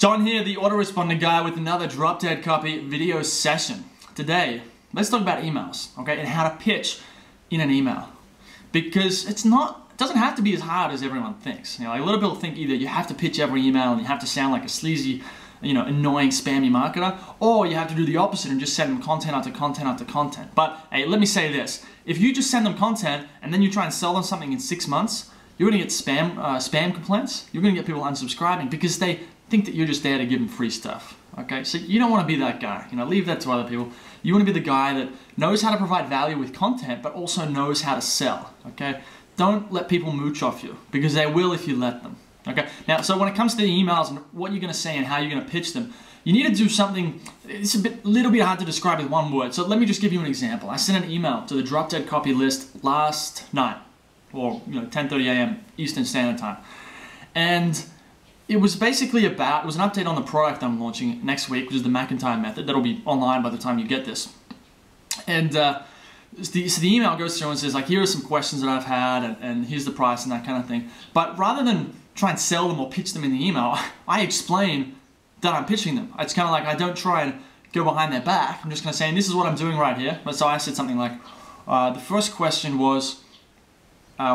John here, the Autoresponder Guy, with another drop dead copy video session. Today, let's talk about emails, okay, and how to pitch in an email. Because it doesn't have to be as hard as everyone thinks. You know, like a lot of people think either you have to pitch every email and you have to sound like a sleazy, annoying, spammy marketer, or you have to do the opposite and just send them content after content after content. But hey, let me say this: if you just send them content and then you try and sell them something in 6 months, you're going to get spam complaints. You're going to get people unsubscribing because they think that you're just there to give them free stuff. Okay, so you don't want to be that guy. Leave that to other people. You want to be the guy that knows how to provide value with content, but also knows how to sell. Okay, don't let people mooch off you, because they will if you let them. Okay, now, so when it comes to the emails and what you're going to say and how you're going to pitch them, you need to do something. It's a little bit hard to describe with one word. So let me just give you an example. I sent an email to the drop dead copy list last night, or 10:30 a.m. Eastern Standard Time, and it was basically it was an update on the product I'm launching next week, which is the McIntyre method. That'll be online by the time you get this. And so the email goes through and says, like, here are some questions that I've had, and here's the price and that kind of thing. But rather than try and sell them or pitch them in the email, I explain that I'm pitching them. It's kind of like I don't try and go behind their back. I'm just going to say, and this is what I'm doing right here. So I said something like, the first question was,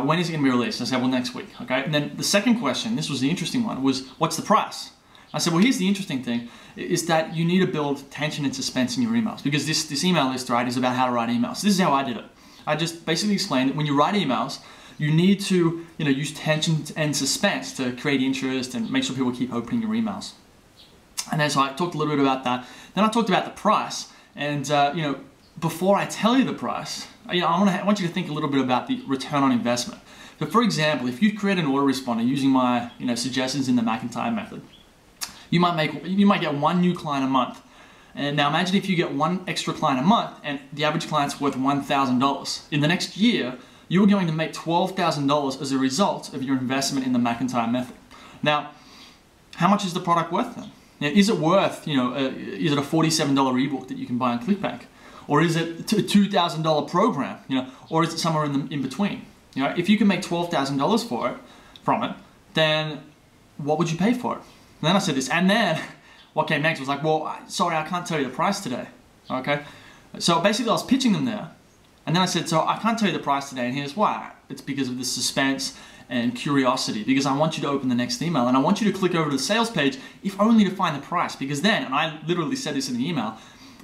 when is it going to be released? I said, well, next week, okay? And then the second question, this was the interesting one, was, what's the price? I said, well, here's the interesting thing, is that you need to build tension and suspense in your emails, because this email list, right, is about how to write emails. This is how I did it. I just basically explained that when you write emails, you need to, use tension and suspense to create interest and make sure people keep opening your emails. And then so I talked a little bit about that. Then I talked about the price, and before I tell you the price, I want you to think a little bit about the return on investment. So, for example, if you create an autoresponder using my suggestions in the McIntyre method, you might get one new client a month. And now imagine if you get one extra client a month and the average client's worth $1,000. In the next year, you're going to make $12,000 as a result of your investment in the McIntyre method. Now, how much is the product worth then? Now, is it worth, is it a $47 ebook that you can buy on ClickBank? Or is it a $2,000 program, or is it somewhere in between? If you can make $12,000 from it, then what would you pay for it? And then I said this, and then what came next was like, well, sorry, I can't tell you the price today, okay? So basically I was pitching them there, and then I said, so I can't tell you the price today, and here's why. It's because of the suspense and curiosity, because I want you to open the next email, and I want you to click over to the sales page, if only to find the price, because then, and I literally said this in the email,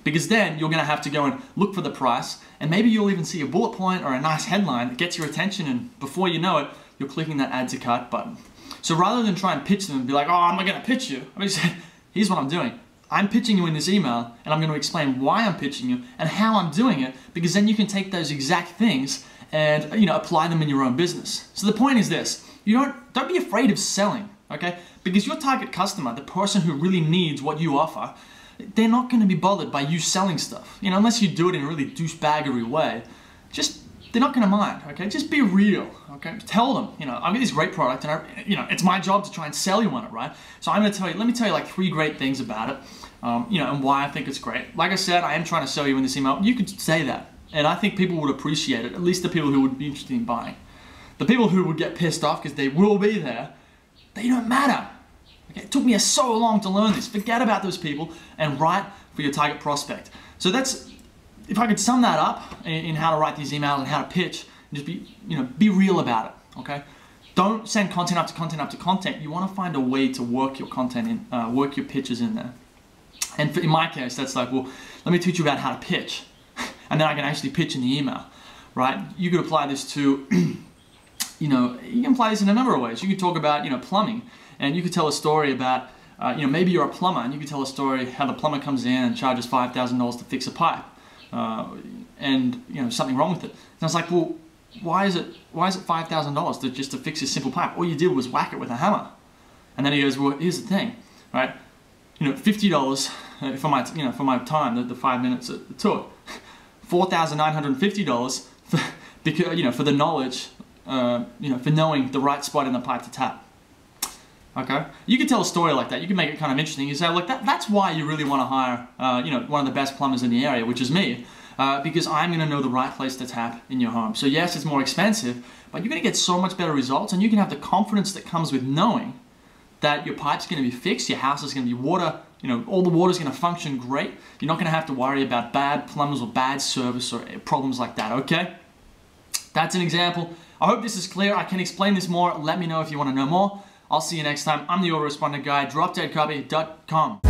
because then you're going to have to go and look for the price, and maybe you'll even see a bullet point or a nice headline that gets your attention, and before you know it, you're clicking that add to cart button. So rather than try and pitch them and be like, oh, I'm not going to pitch you, I mean, here's what I'm doing. I'm pitching you in this email, and I'm going to explain why I'm pitching you and how I'm doing it, because then you can take those exact things and apply them in your own business. So the point is this: don't be afraid of selling, okay? Because your target customer, the person who really needs what you offer, they're not going to be bothered by you selling stuff. Unless you do it in a really douchebaggery way, they're not going to mind, okay? Just be real, okay? Tell them, I've got this great product, and it's my job to try and sell you on it, right? So I'm going to tell you, let me tell you like 3 great things about it, and why I think it's great. Like I said, I am trying to sell you in this email. You could say that, and I think people would appreciate it, at least the people who would be interested in buying. The people who would get pissed off because they will be there, they don't matter. Okay, it took me so long to learn this. Forget about those people and write for your target prospect. So that's, if I could sum that up in how to write these emails and how to pitch, just be real about it, okay? Don't send content after content after content. You want to find a way to work your content in, work your pitches in there. And in my case, that's like, well, let me teach you about how to pitch. And then I can actually pitch in the email, right? You could apply this to, you can apply this in a number of ways. You could talk about, plumbing. And you could tell a story about, maybe you're a plumber, and you could tell a story how the plumber comes in and charges $5,000 to fix a pipe, and something wrong with it. And I was like, well, why is it $5,000 just to fix a simple pipe? All you did was whack it with a hammer. And then he goes, well, here's the thing, right? $50 for my time, the 5 minutes it took, $4,950 for the knowledge, for knowing the right spot in the pipe to tap. Okay, you could tell a story like that. You can make it kind of interesting. You say, look, that's why you really want to hire, one of the best plumbers in the area, which is me, because I'm going to know the right place to tap in your home. So yes, it's more expensive, but you're going to get so much better results, and you can have the confidence that comes with knowing that your pipe's gonna be fixed, your house is gonna be water, all the water's gonna function great. You're not gonna have to worry about bad plumbers or bad service or problems like that, okay? That's an example. I hope this is clear. I can explain this more. Let me know if you wanna know more. I'll see you next time. I'm the Autoresponder Guy, dropdeadcopy.com.